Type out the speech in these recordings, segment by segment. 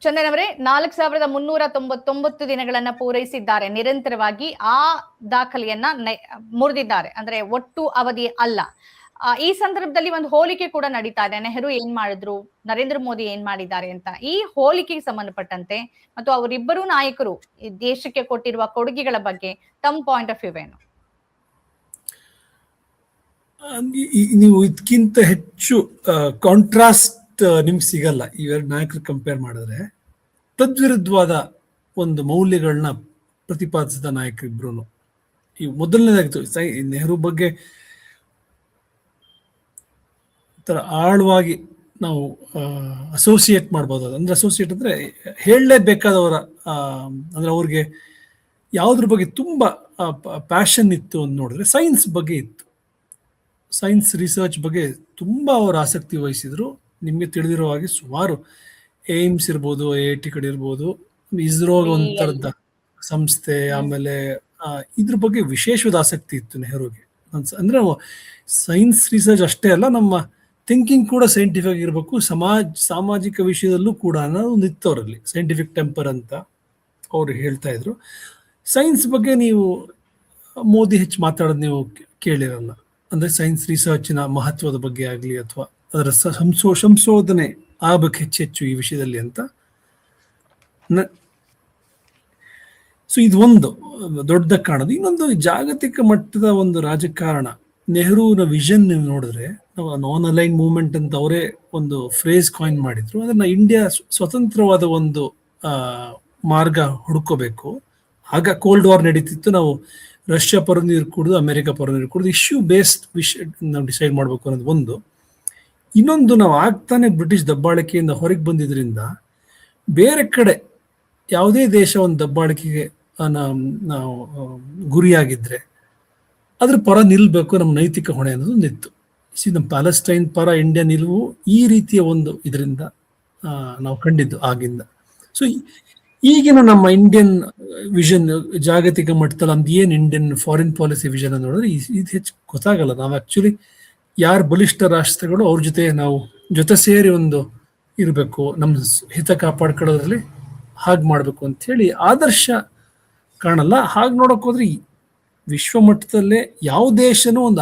ಚಂದನ್ ಅವರೇ, 4399 ದಿನಗಳನ್ನ ಪೂರೈಸಿದ್ದಾರೆ ನಿರಂತರವಾಗಿ. ಆ ದಾಖಲೆಯನ್ನ ಮುರಿದಿದ್ದಾರೆ, ಅಂದ್ರೆ ಒಟ್ಟು ಅವಧಿ ಅಲ್ಲ. ಈ ಸಂದರ್ಭದಲ್ಲಿ ಒಂದು ಹೋಲಿಕೆ ಕೂಡ ನಡೀತಾ ಇದೆ. ನೆಹರು ಏನ್ ಮಾಡಿದ್ರು, ನರೇಂದ್ರ ಮೋದಿ ಏನ್ ಮಾಡಿದ್ದಾರೆ ಅಂತ. ಈ ಹೋಲಿಕೆಗೆ ಸಂಬಂಧಪಟ್ಟಂತೆ ಮತ್ತು ಅವರಿಬ್ಬರು ನಾಯಕರು ಈ ದೇಶಕ್ಕೆ ಕೊಟ್ಟಿರುವ ಕೊಡುಗೆಗಳ ಬಗ್ಗೆ ತಮ್ಮ ಪಾಯಿಂಟ್ ಆಫ್ ವ್ಯೂ ಏನು? ನೀವು ಇದಕ್ಕಿಂತ ಹೆಚ್ಚು ಕಾಂಟ್ರಾಸ್ಟ್ ನಿಮ್ಗೆ ಸಿಗಲ್ಲ ಇವೆರಡು ನಾಯಕರು ಕಂಪೇರ್ ಮಾಡಿದ್ರೆ. ತದ್ವಿರುದ್ಧವಾದ ಒಂದು ಮೌಲ್ಯಗಳನ್ನ ಪ್ರತಿಪಾದಿಸಿದ ನಾಯಕರಿಬ್ರು. ಈ ಮೊದಲನೇದಾಗಿತ್ತು ನೆಹರು ಬಗ್ಗೆ ತರ ಆಳವಾಗಿ ನಾವು ಅಸೋಸಿಯೇಟ್ ಮಾಡ್ಬೋದು. ಅಂದ್ರೆ ಅಸೋಸಿಯೇಟ್ ಅಂದ್ರೆ ಹೇಳಲೇಬೇಕಾದವರ, ಅಂದ್ರೆ ಅವ್ರಿಗೆ ಯಾವುದ್ರ ಬಗ್ಗೆ ತುಂಬಾ ಪ್ಯಾಷನ್ ಇತ್ತು ಅಂತ ನೋಡಿದ್ರೆ ಸೈನ್ಸ್ ಬಗ್ಗೆ ಇತ್ತು. ಸೈನ್ಸ್ ರಿಸರ್ಚ್ ಬಗ್ಗೆ ತುಂಬಾ ಅವರು ಆಸಕ್ತಿ ವಹಿಸಿದ್ರು. ನಿಮಗೆ ತಿಳಿದಿರೋ ಹಾಗೆ ಸುಮಾರು ಏಮ್ಸ್ ಇರ್ಬೋದು, IIT ಕಡೆ ಇರ್ಬೋದು, ಇಸ್ರೋ ಒಂಥರದ ಸಂಸ್ಥೆ, ಆಮೇಲೆ ಇದ್ರ ಬಗ್ಗೆ ವಿಶೇಷವಾದ ಆಸಕ್ತಿ ಇತ್ತು ನೆಹರುಗೆ. ಅಂದ್ರೆ ಸೈನ್ಸ್ ರಿಸರ್ಚ್ ಅಷ್ಟೇ ಅಲ್ಲ, ನಮ್ಮ ಥಿಂಕಿಂಗ್ ಕೂಡ ಸೈಂಟಿಫಿಕ್ ಇರಬೇಕು, ಸಾಮಾಜಿಕ ವಿಷಯದಲ್ಲೂ ಕೂಡ ಒಂದು ಇತ್ತು ಅವರಲ್ಲಿ. ಸೈಂಟಿಫಿಕ್ ಟೆಂಪರ್ ಅಂತ ಅವರು ಹೇಳ್ತಾ ಇದ್ರು. ಸೈನ್ಸ್ ಬಗ್ಗೆ ನೀವು ಮೋದಿ ಹೆಚ್ಚು ಮಾತಾಡೋದು ನೀವು ಕೇಳಿರಲ್ಲ. ಅಂದ್ರೆ ಸೈನ್ಸ್ ರಿಸರ್ಚ್ನ ಮಹತ್ವದ ಬಗ್ಗೆ ಆಗಲಿ ಅಥವಾ ಅದರ ಸಂಶೋಧನೆ ಆಗಬೇಕು ಹೆಚ್ಚೆಚ್ಚು ಈ ವಿಷಯದಲ್ಲಿ ಅಂತ. ಸೊ ಇದು ಒಂದು ದೊಡ್ಡದಾಗಿ ಕಾಣೋದು. ಇನ್ನೊಂದು ಜಾಗತಿಕ ಮಟ್ಟದ ಒಂದು ರಾಜಕಾರಣ. ನೆಹರುವಿನ ವಿಷನ್ ನೀವು ನೋಡಿದ್ರೆ, ನಾನ್ ಅಲೈನ್ ಮೂವ್ಮೆಂಟ್ ಅಂತ ಅವರೇ ಒಂದು ಫ್ರೇಸ್ ಕಾಯಿನ್ ಮಾಡಿದ್ರು. ಅದನ್ನ ಇಂಡಿಯಾ ಸ್ವತಂತ್ರವಾದ ಒಂದು ಮಾರ್ಗ ಹುಡ್ಕೋಬೇಕು. ಆಗ ಕೋಲ್ಡ್ ವಾರ್ ನಡೀತಿತ್ತು. ನಾವು ರಷ್ಯಾ ಪರ ನೀರು ಕುಡಿದು ಅಮೆರಿಕ ಪರ ನೀರು ಕುಡಿದು ಇಶ್ಯೂ ಬೇಸ್ಡ್ ವಿಷಯ ನಾವು ಡಿಸೈಡ್ ಮಾಡಬೇಕು ಅನ್ನೋದು ಒಂದು. ಇನ್ನೊಂದು, ನಾವು ಆಗ್ತಾನೆ ಬ್ರಿಟಿಷ್ ದಬ್ಬಾಳಿಕೆಯಿಂದ ಹೊರಗೆ ಬಂದಿದ್ರಿಂದ ಬೇರೆ ಕಡೆ ಯಾವುದೇ ದೇಶ ಒಂದು ದಬ್ಬಾಳಿಕೆಗೆ ನಾವು ಗುರಿಯಾಗಿದ್ರೆ ಅದ್ರ ಪರ ನಿಲ್ಬೇಕು, ನಮ್ಮ ನೈತಿಕ ಹೊಣೆ ಅನ್ನೋದು ಒಂದಿತ್ತು. ನಮ್ಮ ಪ್ಯಾಲೆಸ್ಟೈನ್ ಪರ ಇಂಡಿಯಾ ನಿಲುವು ಈ ರೀತಿಯ ಒಂದು ಇದರಿಂದ ನಾವು ಕಂಡಿದ್ದು ಆಗಿಂದ. ಸೊ ಈಗಿನ ನಮ್ಮ ಇಂಡಿಯನ್ ವಿಷನ್ ಜಾಗತಿಕ ಮಟ್ಟದಲ್ಲಿ ನಮ್ದು ಏನು ಇಂಡಿಯನ್ ಫಾರಿನ್ ಪಾಲಿಸಿ ವಿಷನ್ ಅಂತ ನೋಡಿದ್ರೆ ಇದು ಹೆಚ್ಚು ಗೊತ್ತಾಗಲ್ಲ. ನಾವು ಆಕ್ಚುಲಿ ಯಾರು ಬಲಿಷ್ಠ ರಾಷ್ಟ್ರಗಳು ಅವ್ರ ಜೊತೆ ನಾವು ಜೊತೆ ಸೇರಿ ಒಂದು ಇರಬೇಕು, ನಮ್ಮ ಹಿತ ಕಾಪಾಡ್ಕೊಳ್ಳೋದ್ರಲ್ಲಿ ಹಾಗೆ ಮಾಡಬೇಕು ಅಂತ ಹೇಳಿ ಆದರ್ಶ ಕಾಣಲ್ಲ. ಹಾಗೆ ನೋಡಕ್ ಹೋದ್ರೆ ವಿಶ್ವ ಮಟ್ಟದಲ್ಲೇ ಯಾವ ದೇಶನೂ ಒಂದು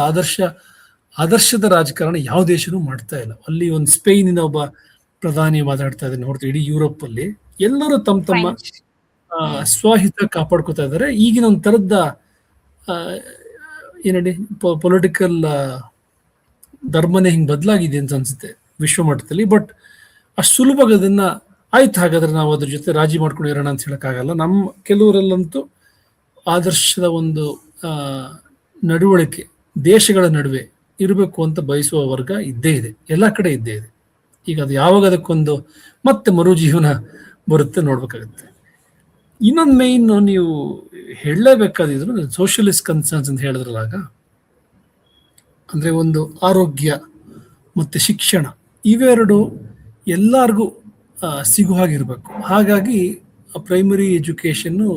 ಆದರ್ಶದ ರಾಜಕಾರಣ ಯಾವ ದೇಶನೂ ಮಾಡ್ತಾ ಇಲ್ಲ. ಅಲ್ಲಿ ಒಂದು ಸ್ಪೇನಿನ ಒಬ್ಬ ಪ್ರಧಾನಿ ಮಾತಾಡ್ತಾ ಇದ್ದಾನೆ ಹೊರತು ಇಡೀ ಯುರೋಪ್ ಅಲ್ಲಿ ಎಲ್ಲರೂ ತಮ್ಮ ಸ್ವಹಿತ ಕಾಪಾಡ್ಕೋತಾ ಇದ್ದಾರೆ. ಈಗಿನ ಒಂದು ತರದ ಏನೇಳಿ ಪೊಲಿಟಿಕಲ್ ಧರ್ಮನೇ ಹಿಂಗೆ ಬದಲಾಗಿದೆ ಅಂತ ಅನ್ಸುತ್ತೆ ವಿಶ್ವ ಮಟ್ಟದಲ್ಲಿ. ಬಟ್ ಅಷ್ಟು ಸುಲಭವಾಗಿ ಅದನ್ನ ಆಯ್ತು ಹಾಗಾದ್ರೆ ನಾವು ಅದ್ರ ಜೊತೆ ರಾಜಿ ಮಾಡ್ಕೊಂಡು ಇರೋಣ ಅಂತ ಹೇಳಕ್ಕಾಗಲ್ಲ. ನಮ್ಮ ಕೆಲವರಲ್ಲಂತೂ ಆದರ್ಶದ ಒಂದು ನಡವಳಿಕೆ ದೇಶಗಳ ನಡುವೆ ಇರಬೇಕು ಅಂತ ಬಯಸುವ ವರ್ಗ ಇದ್ದೇ ಇದೆ, ಎಲ್ಲ ಕಡೆ ಇದ್ದೇ ಇದೆ. ಈಗ ಅದು ಯಾವಾಗ ಅದಕ್ಕೊಂದು ಮತ್ತೆ ಮರುಜೀವನ ಬರುತ್ತೆ ನೋಡ್ಬೇಕಾಗುತ್ತೆ. ಇನ್ನೊಂದು ಮೇಯ್ನ್ ನೀವು ಹೇಳಲೇಬೇಕಾದಿದ್ರು ಸೋಷಿಯಲಿಸ್ಟ್ ಕನ್ಸರ್ನ್ಸ್ ಅಂತ ಹೇಳಿದ್ರಲ್ಲಾಗ, ಅಂದ್ರೆ ಒಂದು ಆರೋಗ್ಯ ಮತ್ತೆ ಶಿಕ್ಷಣ ಇವೆರಡು ಎಲ್ಲರಿಗೂ ಸಿಗೋ ಹಾಗಿರ್ಬೇಕು. ಹಾಗಾಗಿ ಪ್ರೈಮರಿ ಎಜುಕೇಶನ್ನು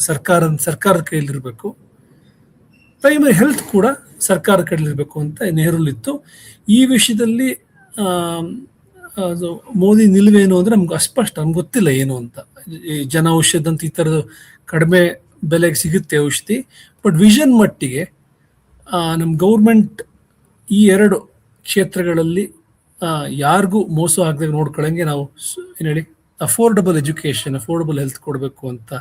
ಸರ್ಕಾರದ ಕೈಲಿರಬೇಕು, ಪ್ರೈಮರಿ ಹೆಲ್ತ್ ಕೂಡ ಸರ್ಕಾರದ ಕೈಲಿರಬೇಕು ಅಂತ ನೆಹರುಲಿತ್ತು. ಈ ವಿಷಯದಲ್ಲಿ ಮೋದಿ ನಿಲುವೇನು ಅಂದ್ರೆ ನಮ್ಗೆ ಅಸ್ಪಷ್ಟ, ನಮ್ಗೆ ಗೊತ್ತಿಲ್ಲ ಏನು ಅಂತ. ಜನ ಔಷಧ ಅಂತ ಈ ಥರದ್ದು ಕಡಿಮೆ ಬೆಲೆಗೆ ಸಿಗುತ್ತೆ ಔಷಧಿ, ಬಟ್ ವಿಷನ್ ಮಟ್ಟಿಗೆ ನಮ್ಮ ಗೌರ್ಮೆಂಟ್ ಈ ಎರಡು ಕ್ಷೇತ್ರಗಳಲ್ಲಿ ಯಾರಿಗೂ ಮೋಸ ಆಗದಾಗ ನೋಡ್ಕೊಳ್ಳಂಗೆ ನಾವು ಏನು ಹೇಳಿ ಅಫೋರ್ಡಬಲ್ ಎಜುಕೇಶನ್, ಅಫೋರ್ಡಬಲ್ ಹೆಲ್ತ್ ಕೊಡಬೇಕು ಅಂತ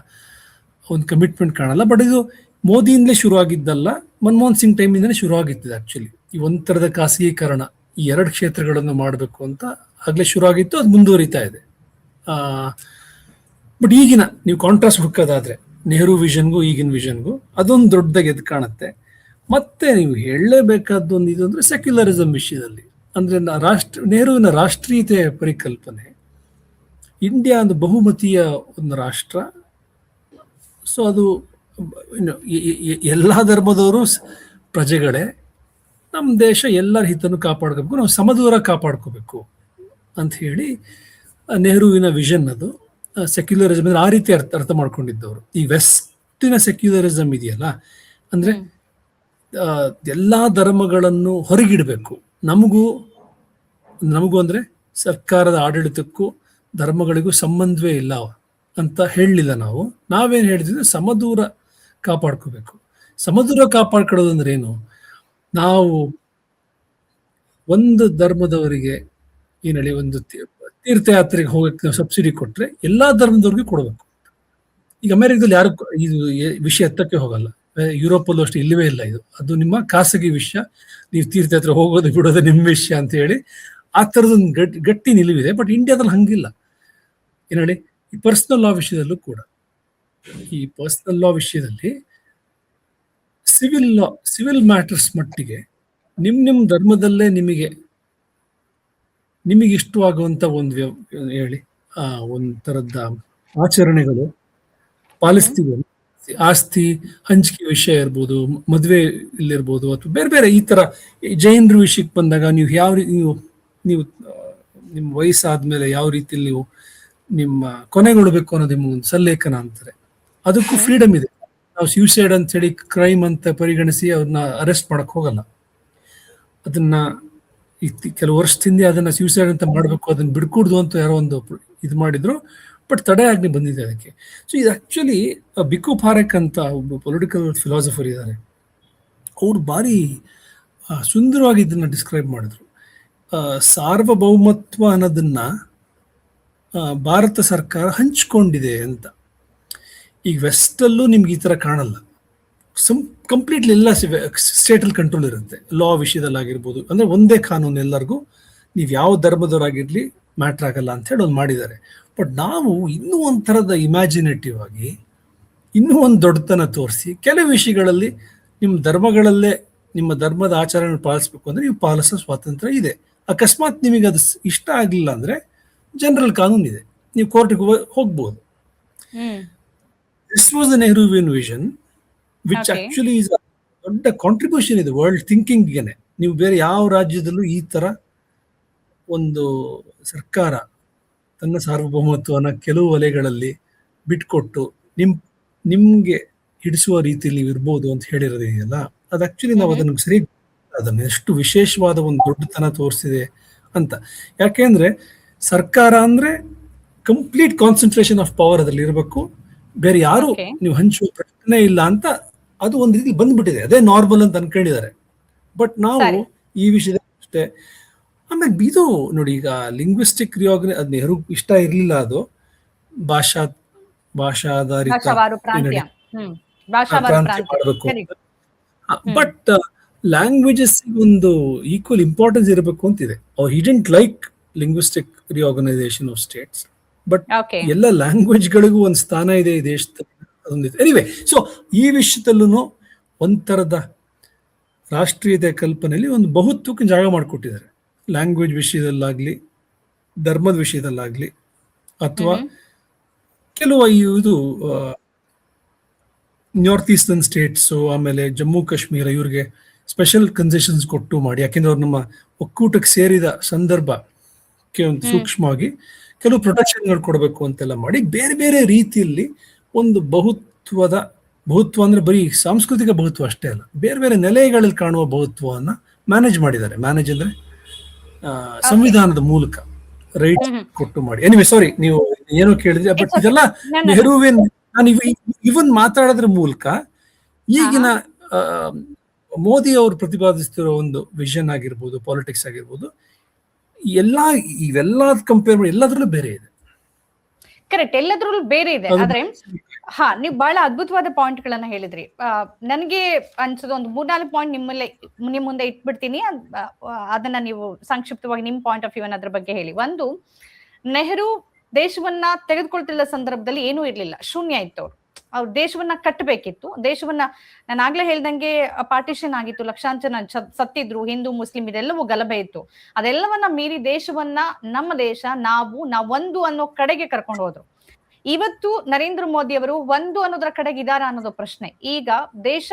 ಒಂದು ಕಮಿಟ್ಮೆಂಟ್ ಕಾಣಲ್ಲ. ಬಟ್ ಇದು ಮೋದಿಯಿಂದಲೇ ಶುರು ಆಗಿದ್ದಲ್ಲ, ಮನಮೋಹನ್ ಸಿಂಗ್ ಟೈಮಿಂದಲೇ ಶುರು ಆಗಿತ್ತು ಆಕ್ಚುಲಿ. ಈ ಒಂಥರದ ಖಾಸಗೀಕರಣ ಈ ಎರಡು ಕ್ಷೇತ್ರಗಳನ್ನು ಮಾಡಬೇಕು ಅಂತ ಆಗ್ಲೇ ಶುರು ಆಗಿತ್ತು, ಅದು ಮುಂದುವರಿತಾ ಇದೆ. ಬಟ್ ಈಗಿನ ನೀವು ಕಾಂಟ್ರಾಸ್ಟ್ ಹುಡುಕೋದಾದ್ರೆ ನೆಹರು ವಿಷನ್ಗೂ ಈಗಿನ ವಿಷನ್ಗೂ ಅದೊಂದು ದೊಡ್ಡದಾಗಿ ಎದ್ದು ಕಾಣುತ್ತೆ. ಮತ್ತೆ ನೀವು ಹೇಳಲೇಬೇಕಾದ್ದು ಒಂದು ಇದು ಅಂದ್ರೆ ಸೆಕ್ಯುಲರಿಸಂ ವಿಷಯದಲ್ಲಿ. ಅಂದ್ರೆ ನೆಹರುವಿನ ರಾಷ್ಟ್ರೀಯತೆಯ ಪರಿಕಲ್ಪನೆ. ಇಂಡಿಯಾ ಒಂದು ಬಹುಮತೀಯ ಒಂದು ರಾಷ್ಟ್ರ. ಸೊ ಅದು ಎಲ್ಲ ಧರ್ಮದವರು ಪ್ರಜೆಗಳೇ, ನಮ್ಮ ದೇಶ ಎಲ್ಲರ ಹಿತನ್ನು ಕಾಪಾಡ್ಕೋಬೇಕು, ನಾವು ಸಮದೂರ ಕಾಪಾಡ್ಕೋಬೇಕು ಅಂತ ಹೇಳಿ ನೆಹರುವಿನ ವಿಷನ್ ಅದು. ಸೆಕ್ಯುಲರಿಸಮ್ ಅಂದ್ರೆ ಆ ರೀತಿ ಅರ್ಥ ಮಾಡ್ಕೊಂಡಿದ್ದವರು. ಈ ವೆಸ್ಟಿನ ಸೆಕ್ಯುಲರಿಸಮ್ ಇದೆಯಲ್ಲ, ಅಂದ್ರೆ ಎಲ್ಲಾ ಧರ್ಮಗಳನ್ನು ಹೊರಗಿಡಬೇಕು, ನಮಗೂ ಅಂದ್ರೆ ಸರ್ಕಾರದ ಆಡಳಿತಕ್ಕೂ ಧರ್ಮಗಳಿಗೂ ಸಂಬಂಧವೇ ಇಲ್ಲ ಅಂತ ಹೇಳಲಿಲ್ಲ ನಾವು. ನಾವೇನು ಹೇಳಿದ್ವಿ, ಸಮದೂರ ಕಾಪಾಡ್ಕೋಬೇಕು. ಸಮದೂರ ಕಾಪಾಡ್ಕೊಳ್ಳೋದು ಅಂದ್ರೆ ಏನು? ನಾವು ಒಂದು ಧರ್ಮದವರಿಗೆ ಏನ್ ಹೇಳಿ ಒಂದು ತೀರ್ಥಯಾತ್ರೆಗೆ ಹೋಗಕ್ಕೆ ನಾವು ಸಬ್ಸಿಡಿ ಕೊಟ್ರೆ ಎಲ್ಲಾ ಧರ್ಮದವ್ರಿಗೆ ಕೊಡಬೇಕು. ಈಗ ಅಮೆರಿಕದಲ್ಲಿ ಯಾರು ಇದು ವಿಷಯ ಎತ್ತಕ್ಕೆ ಹೋಗಲ್ಲ. ಯುರೋಪಲ್ಲೂ ಅಷ್ಟು ಇಲ್ಲವೇ ಇಲ್ಲ ಇದು. ಅದು ನಿಮ್ಮ ಖಾಸಗಿ ವಿಷಯ, ನೀವು ತೀರ್ಥಯಾತ್ರೆ ಹೋಗೋದು ಬಿಡೋದು ನಿಮ್ಮ ವಿಷಯ ಅಂತ ಹೇಳಿ ಆ ಥರದೊಂದು ಗಟ್ಟಿ ನಿಲುವಿದೆ. ಬಟ್ ಇಂಡಿಯಾದಲ್ಲಿ ಹಂಗಿಲ್ಲ. ಏನ್ ಹೇಳಿ, ಈ ಪರ್ಸನಲ್ ಲಾ ವಿಷಯದಲ್ಲೂ ಕೂಡ, ಈ ಪರ್ಸನಲ್ ಲಾ ವಿಷಯದಲ್ಲಿ ಸಿವಿಲ್ ಮ್ಯಾಟರ್ಸ್ ಮಟ್ಟಿಗೆ ನಿಮ್ ಧರ್ಮದಲ್ಲೇ ನಿಮಗೆ ಇಷ್ಟವಾಗುವಂತ ಒಂದು ಹೇಳಿ ಒಂಥರದ ಆಚರಣೆಗಳು ಪಾಲಿಸ್ತೀವಿ. ಆಸ್ತಿ ಹಂಚಿಕೆ ವಿಷಯ ಇರ್ಬೋದು, ಮದುವೆ ಇಲ್ಲಿರ್ಬೋದು, ಅಥವಾ ಬೇರೆ ಬೇರೆ ಈ ತರ ಜೈನರ ವಿಷಯಕ್ಕೆ ಬಂದಾಗ ನೀವು ಯಾವ ನೀವು ನಿಮ್ಮ ವಯಸ್ಸಾದ್ಮೇಲೆ ಯಾವ ರೀತಿಯಲ್ಲಿ ನೀವು ನಿಮ್ಮ ಕೊನೆಗೊಳ್ಬೇಕು ಅನ್ನೋದು ನಿಮ್ಮ ಒಂದು ಸಲ್ಲೇಖನ ಅಂತಾರೆ. ಅದಕ್ಕೂ ಫ್ರೀಡಮ್ ಇದೆ. ನಾವು ಸ್ಯೂಸೈಡ್ ಅಂತ ಹೇಳಿ ಕ್ರೈಮ್ ಅಂತ ಪರಿಗಣಿಸಿ ಅವ್ರನ್ನ ಅರೆಸ್ಟ್ ಮಾಡಕ್ ಹೋಗಲ್ಲ. ಅದನ್ನ ಕೆಲವು ವರ್ಷದಿಂದ ಅದನ್ನ ಸ್ಯೂಸೈಡ್ ಅಂತ ಮಾಡಬೇಕು, ಅದನ್ನ ಬಿಡ್ಕೂಡ್ದು ಅಂತ ಯಾರೋ ಒಂದು ಇದು ಮಾಡಿದ್ರು. ಬಟ್ ತಡೆ ಆಜ್ಞೆ ಬಂದಿದೆ ಅದಕ್ಕೆ. ಸೊ ಇದು ಆಕ್ಚುಲಿ ಬಿಕು ಪಾರೆಕ್ ಅಂತ ಒಬ್ಬ ಪೊಲಿಟಿಕಲ್ ಫಿಲಾಸಫರ್ ಇದ್ದಾರೆ. ಅವ್ರು ಭಾರಿ ಸುಂದರವಾಗಿ ಇದನ್ನ ಡಿಸ್ಕ್ರೈಬ್ ಮಾಡಿದ್ರು. ಸಾರ್ವಭೌಮತ್ವ ಅನ್ನೋದನ್ನ ಭಾರತ ಸರ್ಕಾರ ಹಂಚ್ಕೊಂಡಿದೆ ಅಂತ. ಈಗ ವೆಸ್ಟಲ್ಲೂ ನಿಮ್ಗೆ ಈ ತರ ಕಾಣಲ್ಲ. ಕಂಪ್ಲೀಟ್ಲಿ ಎಲ್ಲ ಸ್ಟೇಟಲ್ ಕಂಟ್ರೋಲ್ ಇರುತ್ತೆ. ಲಾ ವಿಷಯದಲ್ಲಾಗಿರ್ಬೋದು, ಅಂದ್ರೆ ಒಂದೇ ಕಾನೂನು ಎಲ್ಲರಿಗೂ, ನೀವು ಯಾವ ಧರ್ಮದವರಾಗಿರ್ಲಿ ಮ್ಯಾಟ್ರ್ ಆಗಲ್ಲ ಅಂತ ಹೇಳಿ ಒಂದು ಮಾಡಿದ್ದಾರೆ. ಬಟ್ ನಾವು ಇನ್ನೂ ಒಂಥರದ ಇಮ್ಯಾಜಿನೇಟಿವ್ ಆಗಿ ಇನ್ನೂ ಒಂದು ದೊಡ್ಡತನ ತೋರಿಸಿ ಕೆಲವು ವಿಷಯಗಳಲ್ಲಿ ನಿಮ್ಮ ಧರ್ಮಗಳಲ್ಲೇ ನಿಮ್ಮ ಧರ್ಮದ ಆಚರಣೆ ಪಾಲಿಸ್ಬೇಕು ಅಂದ್ರೆ ನೀವು ಪಾಲಿಸೋ ಸ್ವಾತಂತ್ರ್ಯ ಇದೆ. ಅಕಸ್ಮಾತ್ ನಿಮಗೆ ಅದು ಇಷ್ಟ ಆಗಲಿಲ್ಲ ಅಂದ್ರೆ ಜನರಲ್ ಕಾನೂನು ಇದೆ, ನೀವು ಕೋರ್ಟ್ಗೆ ಹೋಗ್ಬೋದು. This was the Nehruvian vision which actually is ದೊಡ್ಡ ಕಾಂಟ್ರಿಬ್ಯೂಷನ್ ಇದೆ ವರ್ಲ್ಡ್ ಥಿಂಕಿಂಗ್ಗೆ. ನೀವು ಬೇರೆ ಯಾವ ರಾಜ್ಯದಲ್ಲೂ ಈ ತರ ಒಂದು ಸರ್ಕಾರ ತನ್ನ ಸಾರ್ವಭೌಮತ್ವನ ಕೆಲವು ವಲಯಗಳಲ್ಲಿ ಬಿಟ್ಕೊಟ್ಟು ನಿಮ್ಗೆ ಹಿಡಿಸುವ ರೀತಿಯಲ್ಲಿ ನೀವು ಇರ್ಬೋದು ಅಂತ ಹೇಳಿರೋದಿದೆಯಲ್ಲ, ಅದು ಆಕ್ಚುಲಿ ನಾವು ಅದನ್ನು ಸರಿ ಅದನ್ನ ಎಷ್ಟು ವಿಶೇಷವಾದ ಒಂದು ದೊಡ್ಡತನ ತೋರಿಸಿದೆ ಅಂತ. ಯಾಕೆಂದ್ರೆ ಸರ್ಕಾರ ಅಂದ್ರೆ ಕಂಪ್ಲೀಟ್ ಕಾನ್ಸಂಟ್ರೇಷನ್ ಆಫ್ ಪವರ್ ಅದರಲ್ಲಿ ಇರಬೇಕು, ಬೇರೆ ಯಾರು ನೀವು ಹಂಚುವ ಪ್ರಶ್ನೆ ಇಲ್ಲ ಅಂತ ಅದು ಒಂದು ರೀತಿ ಬಂದ್ಬಿಟ್ಟಿದೆ. ಅದೇ ನಾರ್ಮಲ್ ಅಂತ ಅನ್ಕೊಂಡಿದ್ದಾರೆ. ಬಟ್ ನಾವು ಈ ವಿಷಯದಲ್ಲಿ ಅಷ್ಟೇ. ಆಮೇಲೆ ಇದು ನೋಡಿ, ಈಗ ಲಿಂಗ್ವಿಸ್ಟಿಕ್ ಅದ್ ನೆಹರು ಇಷ್ಟ ಇರ್ಲಿಲ್ಲ, ಅದು ಭಾಷಾಧಾರಿತ ಮಾಡಬೇಕು. ಬಟ್ ಲ್ಯಾಂಗ್ವೇಜಸ್ ಒಂದು ಈಕ್ವಲ್ ಇಂಪಾರ್ಟೆನ್ಸ್ ಇರಬೇಕು ಅಂತಿದೆ. ಅವ್ರು he didn't like linguistic reorganisation of states, but ಎಲ್ಲ ಲ್ಯಾಂಗ್ವೇಜ್ಗಳಿಗೂ ಒಂದು ಸ್ಥಾನ ಇದೆ ಈ ದೇಶದಲ್ಲಿ. ಅದೊಂದಿದೆ. ಎನಿವೆ, ಸೊ ಈ ವಿಷಯದಲ್ಲೂ ಒಂಥರದ ರಾಷ್ಟ್ರೀಯತೆ ಕಲ್ಪನೆಯಲ್ಲಿ ಒಂದು ಬಹುತ್ವಕ್ಕೆ ಜಾಗ ಮಾಡಿಕೊಟ್ಟಿದ್ದಾರೆ. ಲ್ಯಾಂಗ್ವೇಜ್ ವಿಷಯದಲ್ಲಾಗ್ಲಿ, ಧರ್ಮದ ವಿಷಯದಲ್ಲಾಗ್ಲಿ, ಅಥವಾ ಕೆಲವು ಇದು ನಾರ್ತ್ ಈಸ್ಟರ್ನ್ ಸ್ಟೇಟ್ಸ್, ಆಮೇಲೆ ಜಮ್ಮು ಕಾಶ್ಮೀರ, ಇವ್ರಿಗೆ ಸ್ಪೆಷಲ್ ಕನ್ಸೆಷನ್ಸ್ ಕೊಟ್ಟು ಮಾಡಿ, ಯಾಕೆಂದ್ರೆ ಅವ್ರು ನಮ್ಮ ಒಕ್ಕೂಟಕ್ಕೆ ಸೇರಿದ ಸಂದರ್ಭಕ್ಕೆ ಒಂದು ಸೂಕ್ಷ್ಮವಾಗಿ ಕೆಲವು ಪ್ರೊಟೆಕ್ಷನ್ಗಳು ಕೊಡಬೇಕು ಅಂತೆಲ್ಲ ಮಾಡಿ ಬೇರೆ ಬೇರೆ ರೀತಿಯಲ್ಲಿ ಒಂದು ಬಹುತ್ವ ಅಂದ್ರೆ ಬರೀ ಸಾಂಸ್ಕೃತಿಕ ಬಹುತ್ವ ಅಷ್ಟೇ ಅಲ್ಲ, ಬೇರೆ ಬೇರೆ ನೆಲೆಗಳಲ್ಲಿ ಕಾಣುವ ಬಹುತ್ವವನ್ನ ಮ್ಯಾನೇಜ್ ಮಾಡಿದ್ದಾರೆ. ಮ್ಯಾನೇಜ್ ಅಂದ್ರೆ ಸಂವಿಧಾನದ ಮೂಲಕ ರೈಟ್ ಕೊಟ್ಟು ಮಾಡಿ. ಎನಿವೆ, ಸಾರಿ, ನೀವು ಏನೋ ಕೇಳಿದ್ರಿ. ಬಟ್ ಇದೆಲ್ಲ ನೆಹರುವಿನ, ನಾನು ಇವನ್ ಮಾತಾಡೋದ್ರ ಮೂಲಕ ಈಗಿನ ಮೋದಿ ಅವರು ಪ್ರತಿಪಾದಿಸ್ತಿರೋ ಒಂದು ವಿಷನ್ ಆಗಿರ್ಬೋದು, ಪಾಲಿಟಿಕ್ಸ್ ಆಗಿರ್ಬೋದು, ಇವೆಲ್ಲ ಕಂಪೇರ್ ಮಾಡಿ ಎಲ್ಲದ್ರಲ್ಲೂ ಬೇರೆ ಇದೆ. ಕರೆಕ್ಟ್, ಎಲ್ಲದ್ರಲ್ಲೂ ಬೇರೆ ಇದೆ. ಆದ್ರೆ ನೀವು ಬಹಳ ಅದ್ಭುತವಾದ ಪಾಯಿಂಟ್ ಗಳನ್ನ ಹೇಳಿದ್ರಿ. ನನ್ಗೆ ಅನ್ಸೋದು ಒಂದು 3-4 ಪಾಯಿಂಟ್ ನಿಮ್ ಮುಂದೆ ಇಟ್ಬಿಡ್ತೀನಿ. ಅದನ್ನ ನೀವು ಸಂಕ್ಷಿಪ್ತವಾಗಿ ನಿಮ್ ಪಾಯಿಂಟ್ ಆಫ್ ವ್ಯೂ ಅದ್ರ ಬಗ್ಗೆ ಹೇಳಿ. ಒಂದು, ನೆಹರು ದೇಶವನ್ನ ತೆಗೆದುಕೊಳ್ತಿಲ್ಲ ಸಂದರ್ಭದಲ್ಲಿ ಏನೂ ಇರ್ಲಿಲ್ಲ, ಶೂನ್ಯ ಇತ್ತು. ಅವ್ರು ದೇಶವನ್ನ ಕಟ್ಟಬೇಕಿತ್ತು. ದೇಶವನ್ನ, ನಾನು ಆಗ್ಲೇ ಹೇಳ್ದಂಗೆ ಪಾರ್ಟಿಷನ್ ಆಗಿತ್ತು, ಲಕ್ಷಾಂತರ ಜನ ಸತ್ತಿದ್ರು, ಹಿಂದೂ ಮುಸ್ಲಿಂ ಇದೆಲ್ಲವೂ ಗಲಭೆ ಇತ್ತು. ಅದೆಲ್ಲವನ್ನ ಮೀರಿ ದೇಶವನ್ನ, ನಮ್ಮ ದೇಶ, ನಾವೊಂದು ಅನ್ನೋ ಕಡೆಗೆ ಕರ್ಕೊಂಡು ಹೋದ್ರು. ಇವತ್ತು ನರೇಂದ್ರ ಮೋದಿ ಅವರು ಒಂದು ಅನ್ನೋದ್ರ ಕಡೆಗೆ ಇದಾರ ಅನ್ನೋದು ಪ್ರಶ್ನೆ. ಈಗ ದೇಶ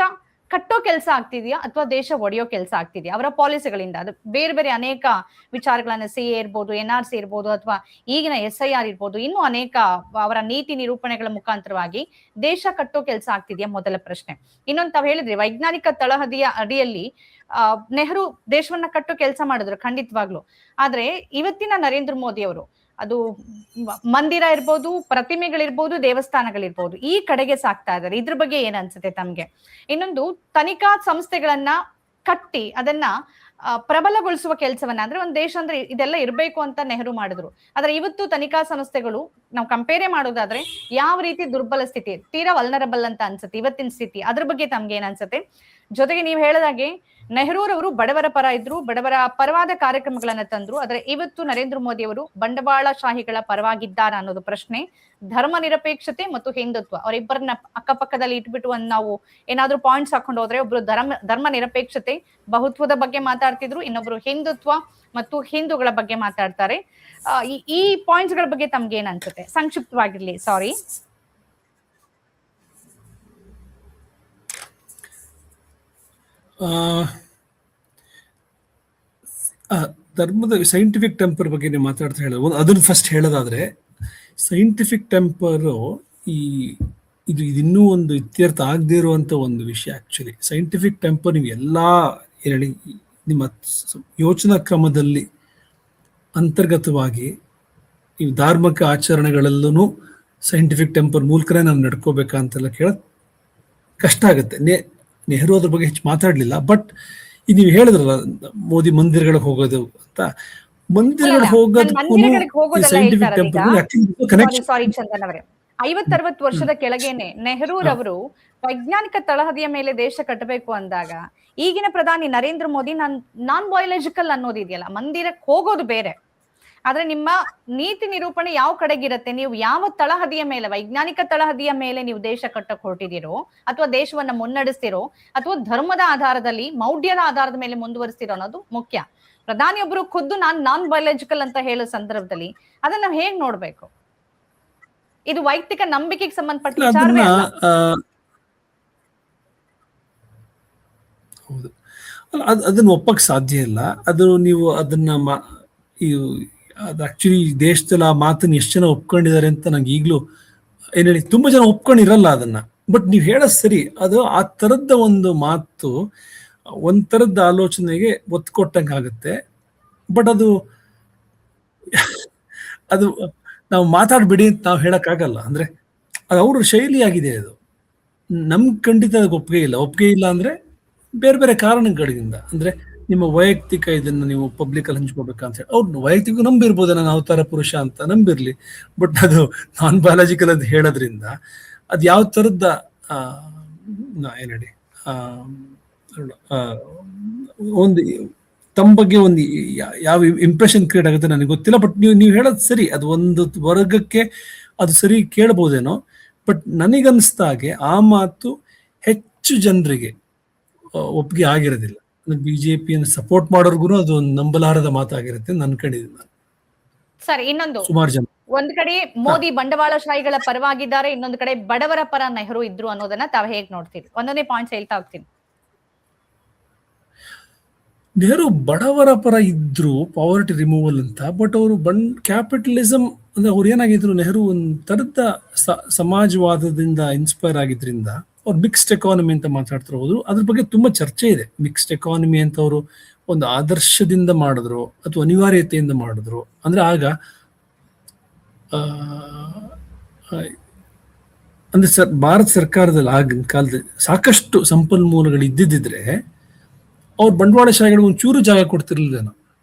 ಕಟ್ಟೋ ಕೆಲಸ ಆಗ್ತಿದ್ಯಾ ಅಥವಾ ದೇಶ ಒಡೆಯೋ ಕೆಲಸ ಆಗ್ತಿದ್ಯಾ ಅವರ ಪಾಲಿಸಿಗಳಿಂದ? ಅದು ಬೇರೆ ಬೇರೆ ಅನೇಕ ವಿಚಾರಗಳನ್ನ, CA ಇರ್ಬೋದು, NRC ಇರ್ಬೋದು, ಅಥವಾ ಈಗಿನ SIR ಇರ್ಬೋದು, ಇನ್ನೂ ಅನೇಕ ಅವರ ನೀತಿ ನಿರೂಪಣೆಗಳ ಮುಖಾಂತರವಾಗಿ ದೇಶ ಕಟ್ಟೋ ಕೆಲಸ ಆಗ್ತಿದ್ಯಾ ಮೊದಲ ಪ್ರಶ್ನೆ. ಇನ್ನೊಂದು ತಾವ್ ಹೇಳಿದ್ರಿ, ವೈಜ್ಞಾನಿಕ ತಳಹದಿಯ ಅಡಿಯಲ್ಲಿ ನೆಹರು ದೇಶವನ್ನ ಕಟ್ಟೋ ಕೆಲಸ ಮಾಡಿದ್ರು, ಖಂಡಿತವಾಗ್ಲು. ಆದ್ರೆ ಇವತ್ತಿನ ನರೇಂದ್ರ ಮೋದಿ ಅವರು ಅದು ಮಂದಿರ ಇರ್ಬೋದು, ಪ್ರತಿಮೆಗಳಿರ್ಬೋದು, ದೇವಸ್ಥಾನಗಳಿರ್ಬೋದು, ಈ ಕಡೆಗೆ ಸಾಕ್ತಾ ಇದ್ದಾರೆ. ಇದ್ರ ಬಗ್ಗೆ ಏನ್ ಅನ್ಸುತ್ತೆ ತಮ್ಗೆ? ಇನ್ನೊಂದು, ತನಿಖಾ ಸಂಸ್ಥೆಗಳನ್ನ ಕಟ್ಟಿ ಅದನ್ನ ಪ್ರಬಲಗೊಳಿಸುವ ಕೆಲಸವನ್ನ, ಅಂದ್ರೆ ಒಂದ್ ದೇಶ ಅಂದ್ರೆ ಇದೆಲ್ಲ ಇರ್ಬೇಕು ಅಂತ ನೆಹರು ಮಾಡಿದ್ರು. ಆದ್ರೆ ಇವತ್ತು ತನಿಖಾ ಸಂಸ್ಥೆಗಳು ನಾವು ಕಂಪೇರೆ ಮಾಡೋದಾದ್ರೆ ಯಾವ ರೀತಿ ದುರ್ಬಲ ಸ್ಥಿತಿ, ತೀರಾ ವಲ್ನರಬಲ್ ಅಂತ ಅನ್ಸುತ್ತೆ ಇವತ್ತಿನ ಸ್ಥಿತಿ. ಅದ್ರ ಬಗ್ಗೆ ತಮ್ಗೆ ಏನ್ ಅನ್ಸುತ್ತೆ? ಜೊತೆಗೆ ನೀವು ಹೇಳಿದಾಗೆ ನೆಹರೂರವರು ಬಡವರ ಪರ ಇದ್ರು, ಬಡವರ ಪರವಾದ ಕಾರ್ಯಕ್ರಮಗಳನ್ನ ತಂದ್ರು. ಆದ್ರೆ ಇವತ್ತು ನರೇಂದ್ರ ಮೋದಿ ಅವರು ಬಂಡವಾಳಶಾಹಿಗಳ ಪರವಾಗಿದ್ದಾರ ಅನ್ನೋದು ಪ್ರಶ್ನೆ. ಧರ್ಮ ನಿರಪೇಕ್ಷತೆ ಮತ್ತು ಹಿಂದುತ್ವ ಅವರಿಬ್ಬರನ್ನ ಅಕ್ಕಪಕ್ಕದಲ್ಲಿ ಇಟ್ಬಿಟ್ಟು ನಾವು ಏನಾದ್ರೂ ಪಾಯಿಂಟ್ಸ್ ಹಾಕೊಂಡು ಹೋದ್ರೆ, ಒಬ್ರು ಧರ್ಮ ನಿರಪೇಕ್ಷತೆ ಬಹುತ್ವದ ಬಗ್ಗೆ ಮಾತಾಡ್ತಿದ್ರು, ಇನ್ನೊಬ್ರು ಹಿಂದುತ್ವ ಮತ್ತು ಹಿಂದೂಗಳ ಬಗ್ಗೆ ಮಾತಾಡ್ತಾರೆ. ಈ ಪಾಯಿಂಟ್ಸ್ ಗಳ ಬಗ್ಗೆ ತಮ್ಗೆ ಏನ್ ಅನ್ಸುತ್ತೆ? ಸಂಕ್ಷಿಪ್ತವಾಗಿರ್ಲಿ, ಸಾರಿ. ಧರ್ಮದ ಸೈಂಟಿಫಿಕ್ ಟೆಂಪರ್ ಬಗ್ಗೆ ನೀವು ಮಾತಾಡ್ತಾ ಹೇಳೋದು, ಅದನ್ನು ಫಸ್ಟ್ ಹೇಳೋದಾದ್ರೆ ಸೈಂಟಿಫಿಕ್ ಟೆಂಪರು ಇದು ಇನ್ನೂ ಒಂದು ಇತ್ಯರ್ಥ ಆಗದೇ ಇರುವಂತ ಒಂದು ವಿಷಯ. ಆಕ್ಚುಲಿ ಸೈಂಟಿಫಿಕ್ ಟೆಂಪರ್ ನೀವು ಎಲ್ಲಾ ಹೇಳಿ ನಿಮ್ಮ ಯೋಚನಾ ಕ್ರಮದಲ್ಲಿ ಅಂತರ್ಗತವಾಗಿ ನೀವು ಧಾರ್ಮಿಕ ಆಚರಣೆಗಳಲ್ಲೂ ಸೈಂಟಿಫಿಕ್ ಟೆಂಪರ್ ಮೂಲಕನೇ ನಾವು ನಡ್ಕೋಬೇಕಂತೆಲ್ಲ ಕೇಳೋದು ಕಷ್ಟ ಆಗುತ್ತೆ. ನೆಹರು ಅದ್ರ ಬಗ್ಗೆ ಹೆಚ್ಚು ಮಾತಾಡ್ಲಿಲ್ಲ. ಬಟ್ ಇದು ನೀವು ಹೇಳಿದ್ರಲ್ಲ ಮೋದಿ ಮಂದಿರಗಳಿಗೆ ಹೋಗೋದು ಅಂತ, ಮಂದಿರಗಳಿಗೆ ಹೋಗೋದು ಸೈಂಟಿಫಿಕ್ ಟೆಂಪರ್ ಸಾರಿ ಚಂದನ್ ಅವರೇ, 50-60 ವರ್ಷದ ಕೆಳಗೇನೆ ನೆಹರೂರವರು ವೈಜ್ಞಾನಿಕ ತಳಹದಿಯ ಮೇಲೆ ದೇಶ ಕಟ್ಟಬೇಕು ಅಂದಾಗ ಈಗಿನ ಪ್ರಧಾನಿ ನರೇಂದ್ರ ಮೋದಿ ನಾನ್ ಬಯೋಲಾಜಿಕಲ್ ಅನ್ನೋದಿದೆಯಲ್ಲ, ಮಂದಿರಕ್ಕೆ ಹೋಗೋದು ಬೇರೆ. ಆದ್ರೆ ನಿಮ್ಮ ನೀತಿ ನಿರೂಪಣೆ ಯಾವ ಕಡೆಗಿರತ್ತೆ? ನೀವು ಯಾವ ತಳಹದಿಯ ಮೇಲೆ, ವೈಜ್ಞಾನಿಕ ತಳಹದಿಯ ಮೇಲೆ ನೀವು ದೇಶ ಕಟ್ಟಕ್ ಹೊರಟಿದ್ದೀರೋ, ಅಥವಾ ದೇಶವನ್ನ ಮುನ್ನಡೆಸ್ತಿರೋ, ಅಥವಾ ಧರ್ಮದ ಆಧಾರದಲ್ಲಿ ಮೌಢ್ಯದ ಆಧಾರದ ಮೇಲೆ ಮುಂದುವರಿಸ್ತಿರೋ ಅನ್ನೋದು ಮುಖ್ಯ. ಪ್ರಧಾನಿಯೊಬ್ಬರು ಖುದ್ದು ನಾನ್ ಬಯೋಲಾಜಿಕಲ್ ಅಂತ ಹೇಳೋ ಸಂದರ್ಭದಲ್ಲಿ ಅದನ್ನ ನಾವು ಹೇಗ್ ನೋಡ್ಬೇಕು? ಇದು ವೈಯಕ್ತಿಕ ನಂಬಿಕೆಗೆ ಸಂಬಂಧಪಟ್ಟ ವಿಚಾರವೇ ಅಲ್ಲ. ಹೌದು, ಅದನ್ನ ಒಪ್ಪಕ್ ಸಾಧ್ಯ ಇಲ್ಲ. ಅದು ನೀವು ಅದನ್ನ ಅದು ಆಕ್ಚುಲಿ ದೇಶದಲ್ಲಿ ಆ ಮಾತನ್ನ ಎಷ್ಟು ಜನ ಒಪ್ಕೊಂಡಿದ್ದಾರೆ ಅಂತ ನಂಗೆ ಈಗಲೂ ಏನ್ ಹೇಳಿ, ತುಂಬಾ ಜನ ಒಪ್ಕೊಂಡಿರಲ್ಲ ಅದನ್ನ. ಬಟ್ ನೀವು ಹೇಳೋದು ಸರಿ, ಅದು ಆ ತರದ ಒಂದು ಮಾತು ಒಂಥರದ ಆಲೋಚನೆಗೆ ಒತ್ತು ಕೊಟ್ಟಂಗೆ ಆಗುತ್ತೆ. ಬಟ್ ಅದು ನಾವು ಮಾತಾಡ್ಬಿಡಿ ಅಂತ ನಾವು ಹೇಳಕ್ಕಾಗಲ್ಲ. ಅಂದ್ರೆ ಅದು ಅವ್ರ ಶೈಲಿ ಆಗಿದೆ. ಅದು ನಮ್ಗೆ ಖಂಡಿತ ಅದಕ್ಕೆ ಒಪ್ಪಿಗೆ ಇಲ್ಲ ಅಂದ್ರೆ ಬೇರೆ ಬೇರೆ ಕಾರಣಗಳಿಂದ, ಅಂದ್ರೆ ನಿಮ್ಮ ವೈಯಕ್ತಿಕ ಇದನ್ನ ನೀವು ಪಬ್ಲಿಕ್ ಅಲ್ಲಿ ಹಂಚ್ಕೋಬೇಕಂತ ಹೇಳಿ ಅವ್ರು ವೈಯಕ್ತಿಕ ನಂಬಿರ್ಬೋದು, ನಾನು ಅವತಾರ ಪುರುಷ ಅಂತ ನಂಬಿರ್ಲಿ. ಬಟ್ ಅದು ನಾನ್ ಬಯಾಲಜಿಕಲ್ ಅಂತ ಹೇಳೋದ್ರಿಂದ ಅದು ಯಾವ ತರದ ಏನ್ ಹೇಳಿ ಒಂದು ತಮ್ಮ ಬಗ್ಗೆ ಒಂದು ಯಾವ ಇಂಪ್ರೆಷನ್ ಕ್ರಿಯೇಟ್ ಆಗುತ್ತೆ ನನಗೆ ಗೊತ್ತಿಲ್ಲ. ಬಟ್ ನೀವು ಹೇಳೋದು ಸರಿ, ಅದು ಒಂದು ವರ್ಗಕ್ಕೆ ಅದು ಸರಿ ಕೇಳಬಹುದೇನೋ. ಬಟ್ ನನಗನ್ನಿಸ್ದಾಗೆ ಆ ಮಾತು ಹೆಚ್ಚು ಜನರಿಗೆ ಒಪ್ಪಿಗೆ ಆಗಿರೋದಿಲ್ಲ. ಬಿಜೆಪಿಯನ್ನು ಸಪೋರ್ಟ್ ಮಾಡೋರ್ಗು ಅದು ಒಂದು ನಂಬಲಾರದ ಮಾತಾಗಿರುತ್ತೆ ಅಂತ ಅನ್ಕೊಂಡಿದ್ದೀನಿ ನಾನು. ಸರಿ, ಇನ್ನೊಂದು, ಸುಮಾರು ಜನ ಒಂದ್ ಕಡೆ ಮೋದಿ ಬಂಡವಾಳಶಾಹಿಗಳ ಪರವಾಗಿದ್ದಾರೆ, ಇನ್ನೊಂದು ಕಡೆ ಬಡವರ ಪರ ನೆಹರು ಇದ್ರು ಅನ್ನೋದನ್ನ ತಾವ್ ಹೇಗ್ ನೋಡ್ತೀವಿ? ಒಂದೊಂದೇ ಪಾಯಿಂಟ್ಸ್ ಹೇಳ್ತಾ ಹೋಗ್ತೀನಿ. ನೆಹರು ಬಡವರ ಪರ ಇದ್ರು, ಪಾವರ್ಟಿ ರಿಮೂವಲ್ ಅಂತ. ಬಟ್ ಅವರು ಕ್ಯಾಪಿಟಲಿಸಂ ಅಂದ್ರೆ ಅವ್ರು ಏನಾಗಿದ್ರು, ನೆಹರು ಒಂದ್ ತರದ ಸಮಾಜವಾದದಿಂದ ಇನ್ಸ್ಪೈರ್ ಆಗಿದ್ರಿಂದ ಅವ್ರು ಮಿಕ್ಸ್ಡ್ ಎಕಾನಮಿ ಅಂತ ಮಾತಾಡ್ತಾ ಹೋದ್ರು. ಅದ್ರ ಬಗ್ಗೆ ತುಂಬಾ ಚರ್ಚೆ ಇದೆ. ಮಿಕ್ಸ್ಡ್ ಎಕಾನಮಿ ಅಂತ ಅವರು ಒಂದು ಆದರ್ಶದಿಂದ ಮಾಡಿದ್ರು ಅಥವಾ ಅನಿವಾರ್ಯತೆಯಿಂದ ಮಾಡಿದ್ರು. ಅಂದ್ರೆ ಆಗ ಅಂದ್ರೆ ಭಾರತ ಸರ್ಕಾರದಲ್ಲಿ ಆಗಿನ ಕಾಲದಲ್ಲಿ ಸಾಕಷ್ಟು ಸಂಪನ್ಮೂಲಗಳು ಇದ್ದಿದ್ರೆ ಅವ್ರು ಬಂಡವಾಳಶಾಹಿಗಳಿಗೆ ಒಂಚೂರು ಜಾಗ ಕೊಡ್ತಿರ್ಲಿಲ್ಲ.